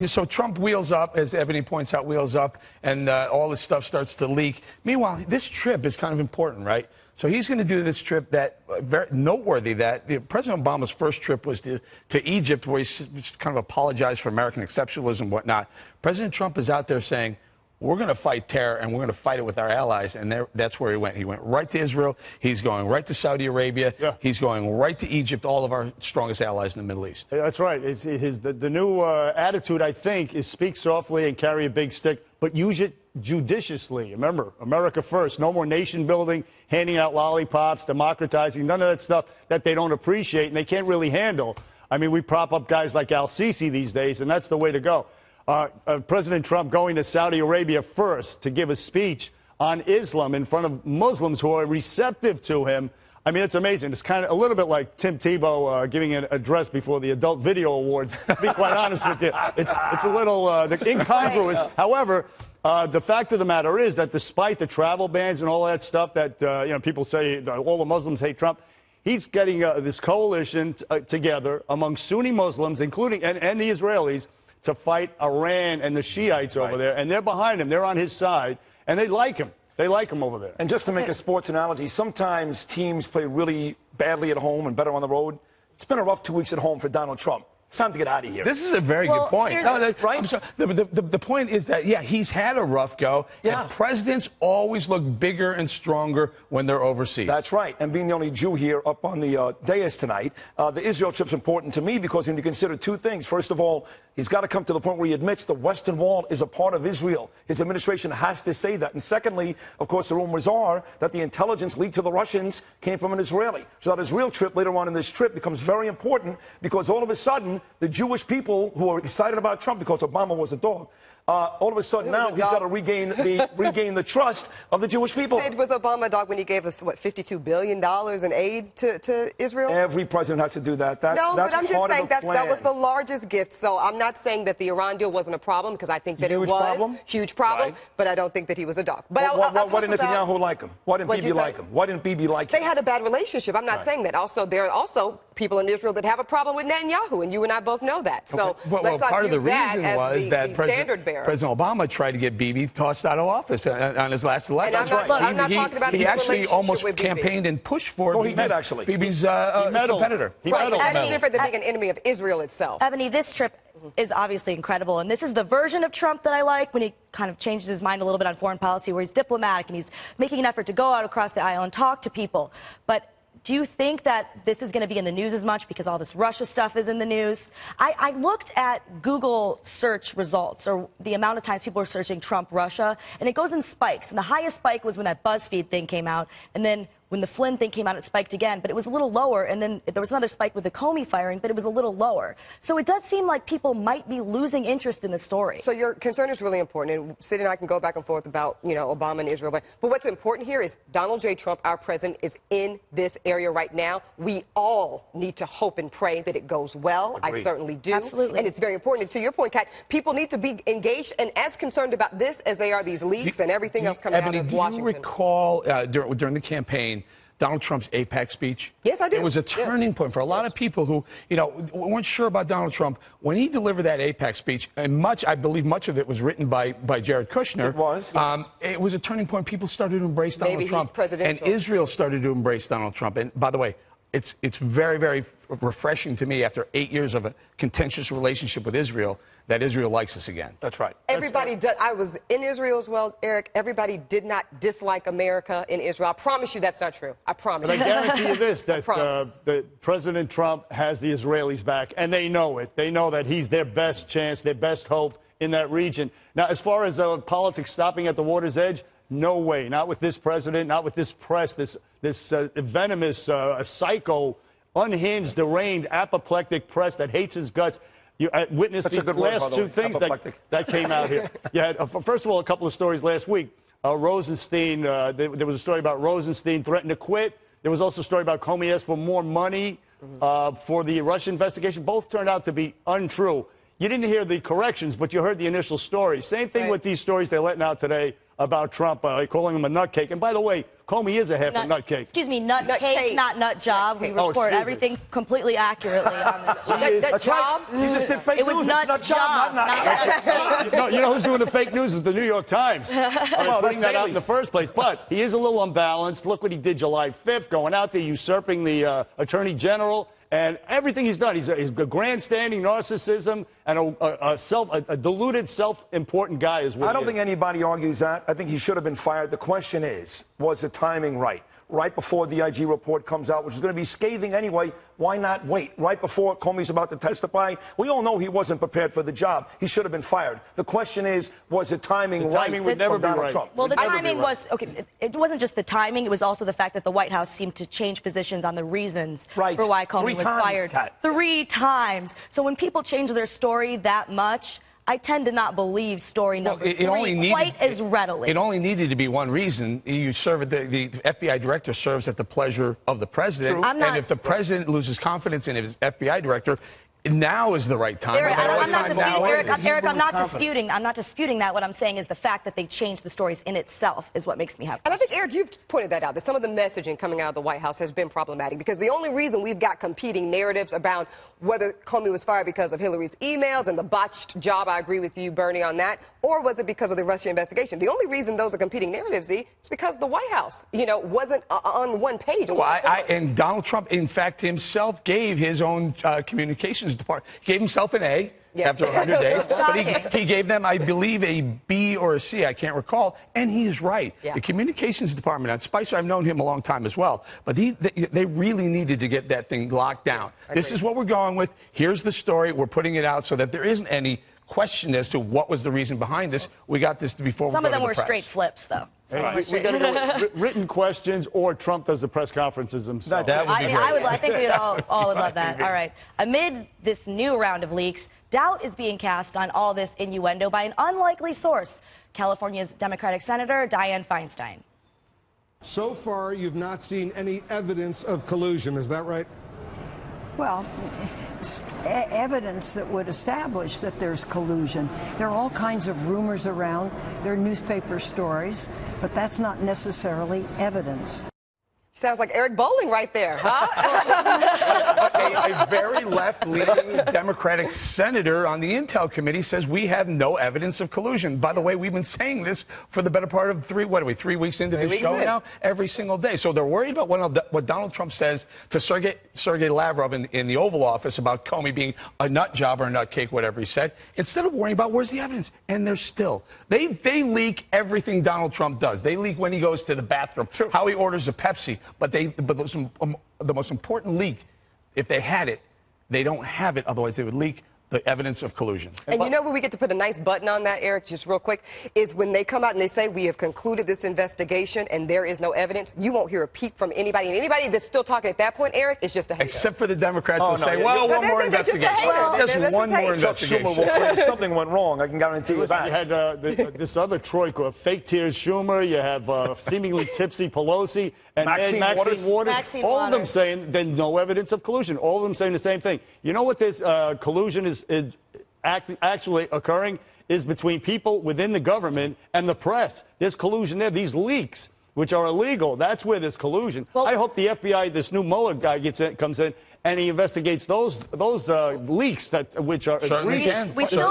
So Trump wheels up, as Ebony points out, wheels up, and all this stuff starts to leak. Meanwhile, this trip is kind of important, right? So he's going to do this trip that, very noteworthy, that President Obama's first trip was to Egypt, where he kind of apologized for American exceptionalism and whatnot. President Trump is out there saying, we're going to fight terror, and we're going to fight it with our allies, and that's where he went. He went right to Israel. He's going right to Saudi Arabia. Yeah. He's going right to Egypt, all of our strongest allies in the Middle East. That's right. The new attitude, I think, is speak softly and carry a big stick, but use it judiciously. Remember, America first. No more nation building, handing out lollipops, democratizing, none of that stuff that they don't appreciate and they can't really handle. I mean, we prop up guys like Al-Sisi these days, and that's the way to go. President Trump going to Saudi Arabia first to give a speech on Islam in front of Muslims who are receptive to him. I mean, it's amazing. It's kind of a little bit like Tim Tebow giving an address before the Adult Video Awards, to be quite honest with you. It's a little incongruous. However, the fact of the matter is that despite the travel bans and all that stuff that you know, people say all the Muslims hate Trump, he's getting this coalition together among Sunni Muslims, including and the Israelis, to fight Iran and the Shiites over there, and they're behind him. They're on his side, and they like him. They like him over there. And just to make a sports analogy, sometimes teams play really badly at home and better on the road. It's been a rough 2 weeks at home for Donald Trump. It's time to get out of here. This is a very good point. Right? I'm sorry, the point is that, yeah, he's had a rough go. Yeah. And presidents always look bigger and stronger when they're overseas. That's right. And being the only Jew here up on the dais tonight, the Israel trip's important to me because you need to consider two things. First of all, he's got to come to the point where he admits the Western Wall is a part of Israel. His administration has to say that. And secondly, of course, the rumors are that the intelligence leaked to the Russians came from an Israeli. So that Israel trip later on in this trip becomes very important because all of a sudden, the Jewish people who are excited about Trump because Obama was a dog, all of a sudden now he's got to regain the trust of the Jewish people. Was Obama a dog when he gave us, what, $52 billion in aid to Israel? Every president has to do that. No, that's but I'm just saying that was the largest gift. So I'm not saying that the Iran deal wasn't a problem because I think that it was a huge problem, right. But I don't think that he was a dog. But why didn't Netanyahu like him? Why didn't Bibi like him? Why didn't Bibi like him? They had a bad relationship. I'm not saying that. Also, there are also people in Israel that have a problem with Netanyahu, and you and I both know that. So well, part of the reason was that President Obama tried to get Bibi tossed out of office on his last election. I'm not talking about he actually almost campaigned and pushed for he did, actually. Bibi's competitor. That's different than being an enemy of Israel itself. Ebony, this trip is obviously incredible, and this is the version of Trump that I like when he kind of changes his mind a little bit on foreign policy, where he's diplomatic and he's making an effort to go out across the aisle and talk to people. But do you think that this is going to be in the news as much because all this Russia stuff is in the news? I looked at Google search results, or the amount of times people are searching Trump Russia, and it goes in spikes. And the highest spike was when that BuzzFeed thing came out, and then when the Flynn thing came out, it spiked again, but it was a little lower, and then there was another spike with the Comey firing, but it was a little lower. So it does seem like people might be losing interest in the story. So your concern is really important, and Sid and I can go back and forth about, you know, Obama and Israel, but what's important here is Donald J. Trump, our president, is in this area right now. We all need to hope and pray that it goes well. Agreed. I certainly do. Absolutely. And it's very important. And to your point, Kat, people need to be engaged and as concerned about this as they are these leaks and everything else coming out of Washington. Do you recall during the campaign Donald Trump's AIPAC speech? Yes, I do. It was a turning point for a lot of people who, you know, weren't sure about Donald Trump. When he delivered that AIPAC speech, and I believe much of it was written by Jared Kushner. It was. Yes. It was a turning point. People started to embrace Donald Trump. And Israel started to embrace Donald Trump. And by the way, it's very, very refreshing to me after 8 years of a contentious relationship with Israel that Israel likes us again. That's right. Everybody does. I was in Israel as well, Eric. Everybody did not dislike America in Israel. I promise you that's not true. I promise. But I guarantee you this, that President Trump has the Israelis back, and they know it. They know that he's their best chance, their best hope in that region. Now, as far as politics stopping at the water's edge, no way. Not with this president, not with this press, this venomous, psycho, unhinged, deranged, apoplectic press that hates his guts. You witnessed these last two things that came out here. You had, first of all, a couple of stories last week. Rosenstein, there was a story about Rosenstein threatened to quit. There was also a story about Comey asked for more money for the Russia investigation. Both turned out to be untrue. You didn't hear the corrections, but you heard the initial story. Same thing with these stories they're letting out today about Trump, calling him a nutcake. And by the way, Comey is a half a nutcake. Excuse me, nutcake, not nut job. We report everything completely accurately on this. That's right. You just did fake it was news. nut job. You know who's doing the fake news is the New York Times. Putting that out in the first place. But he is a little unbalanced. Look what he did July 5th, going out there usurping the Attorney General. And everything he's done, he's a grandstanding narcissism and a deluded, self-important guy is what I don't think anybody argues that. I think he should have been fired. The question is, was the timing right? Right before the IG report comes out, which is going to be scathing anyway, why not wait? Right before Comey's about to testify, we all know he wasn't prepared for the job. He should have been fired. The question is, was the timing right? The timing would never be right. Trump? Well, the timing was, okay, it wasn't just the timing, it was also the fact that the White House seemed to change positions on the reasons for why Comey was fired. 3 times. So when people change their story that much, I tend to not believe story number 3 quite as readily. It only needed to be one reason. You serve at the FBI director serves at the pleasure of the president. And if the president loses confidence in his FBI director, now is the right time. Eric, I'm not disputing that. What I'm saying is the fact that they changed the stories in itself is what makes me happy. And I think, Eric, you've pointed that out, that some of the messaging coming out of the White House has been problematic, because the only reason we've got competing narratives about whether Comey was fired because of Hillary's emails and the botched job, I agree with you, Bernie, on that, or was it because of the Russia investigation? The only reason those are competing narratives, is because the White House, wasn't on one page. Well, and Donald Trump, in fact, himself gave his own communications department, gave himself an A. After 100 days. But he gave them, I believe, a B or a C, I can't recall, and he is right. The communications department, and Spicer, I've known him a long time as well, but they really needed to get that thing locked down. This is what we're going with. Here's the story. We're putting it out so that there isn't any question as to what was the reason behind this. We got this before we go to the press. Some of them were straight flips, though. Hey, we got to go with written questions, or Trump does the press conferences himself. That would be great. I think we all would love that. All right. Amid this new round of leaks, doubt is being cast on all this innuendo by an unlikely source, California's Democratic Senator Dianne Feinstein. So far, you've not seen any evidence of collusion. Is that right? Well, evidence that would establish that there's collusion. There are all kinds of rumors around. There are newspaper stories, but that's not necessarily evidence. Sounds like Eric Bolling right there, huh? A very left-leaning Democratic senator on the Intel Committee says we have no evidence of collusion. By the way, we've been saying this for the better part of 3 weeks into this show now, every single day. So they're worried about what Donald Trump says to Sergei Lavrov in the Oval Office about Comey being a nut job or a nut cake, whatever he said, instead of worrying about where's the evidence. And they're still. They leak everything Donald Trump does. They leak when he goes to the bathroom, how he orders a Pepsi. But the most important leak, if they had it, they don't have it. Otherwise, they would leak the evidence of collusion. And you know where we get to put a nice button on that, Eric, just real quick, is when they come out and they say we have concluded this investigation and there is no evidence, you won't hear a peep from anybody. And anybody that's still talking at that point, Eric, is just a hater. Except for the Democrats who say, well, one more investigation. Just one more investigation. If something went wrong, I can guarantee you that. You had this other troika, fake tears Schumer, you have seemingly tipsy Pelosi, and Maxine Waters. All of them saying there's no evidence of collusion. All of them saying the same thing. You know what this collusion is actually occurring is between people within the government and the press. There's collusion there. These leaks, which are illegal, that's where there's collusion. Well, I hope the FBI, this new Mueller guy, comes in and he investigates those leaks which are we still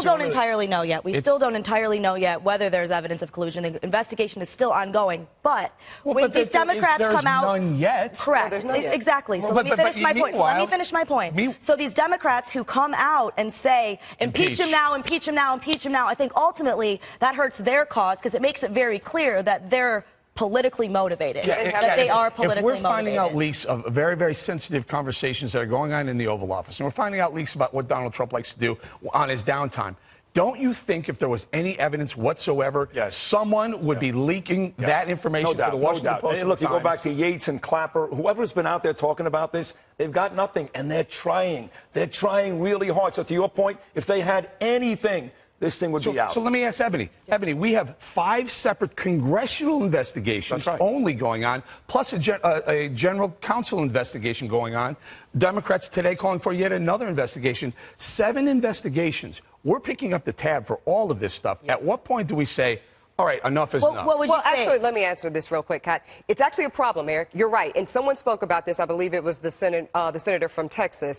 don't entirely know yet. We still don't entirely know yet whether there's evidence of collusion. The investigation is still ongoing. But when these Democrats come out, none yet. Correct, exactly. So let me finish my point. Let me finish my point. So these Democrats who come out and say impeach him now, impeach him now, impeach him now, I think ultimately that hurts their cause because it makes it very clear that they're politically motivated. That they are politically motivated. If we're finding out leaks of very, very sensitive conversations that are going on in the Oval Office, and we're finding out leaks about what Donald Trump likes to do on his downtime, don't you think if there was any evidence whatsoever, someone would be leaking that information to the Washington Post? Hey, look, you go back to Yates and Clapper, whoever's been out there talking about this, they've got nothing, and they're trying. They're trying really hard. So to your point, if they had anything, this thing would be out. So let me ask Ebony. Ebony, we have 5 separate congressional investigations only going on, plus a general counsel investigation going on. Democrats today calling for yet another investigation. 7 investigations. We're picking up the tab for all of this stuff. At what point do we say, all right, enough is enough? What would you say? Actually, let me answer this real quick, Kat. It's actually a problem, Eric. You're right. And someone spoke about this. I believe it was the senator from Texas.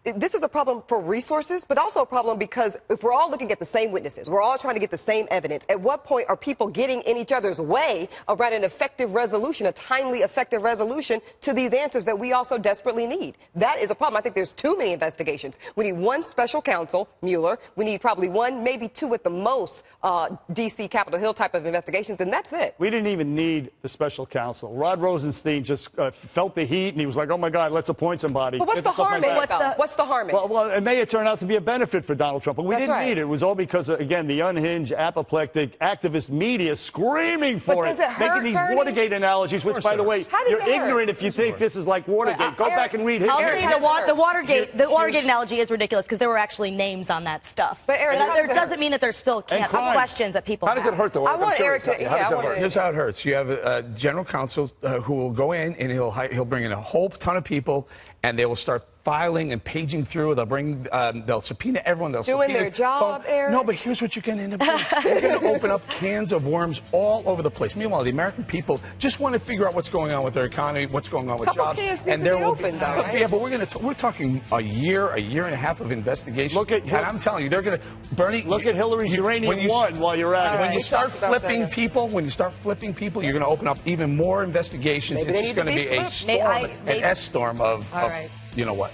This is a problem for resources, but also a problem because if we're all looking at the same witnesses, we're all trying to get the same evidence, at what point are people getting in each other's way around an effective resolution, a timely, effective resolution to these answers that we also desperately need? That is a problem. I think there's too many investigations. We need one special counsel, Mueller. We need probably 1, maybe 2 at the most, D.C. Capitol Hill type of investigations, and that's it. We didn't even need the special counsel. Rod Rosenstein just felt the heat, and he was like, oh, my God, let's appoint somebody. But what's the harm in it, though? What's the harm in it? Well, it may have turned out to be a benefit for Donald Trump, but we didn't need it. It was all because, again, the unhinged, apoplectic, activist media screaming for it, making these Watergate analogies, which, by the way, you're ignorant if you think this is like Watergate. Go back and read history. The Watergate analogy is ridiculous because there were actually names on that stuff. But Eric, that doesn't mean that there still can't be questions that people have. How does it hurt, though? I want Eric to. Here's how it hurts. You have a general counsel who will go in and he'll bring in a whole ton of people, and they will start filing and paging through. They'll subpoena everyone. They'll doing subpoena their job, Eric. No, but here's what you're going to end up doing. You're going to open up cans of worms all over the place. Meanwhile, the American people just want to figure out what's going on with their economy, what's going on with jobs. And there will be open, though, right? Yeah, but we're talking a year and a half of investigation. And I'm telling you, they're going to Bernie. Look at Hillary's uranium one while you're at it. When you start flipping people, you're going to open up even more investigations. It's just going to be a storm, an S storm of you know what.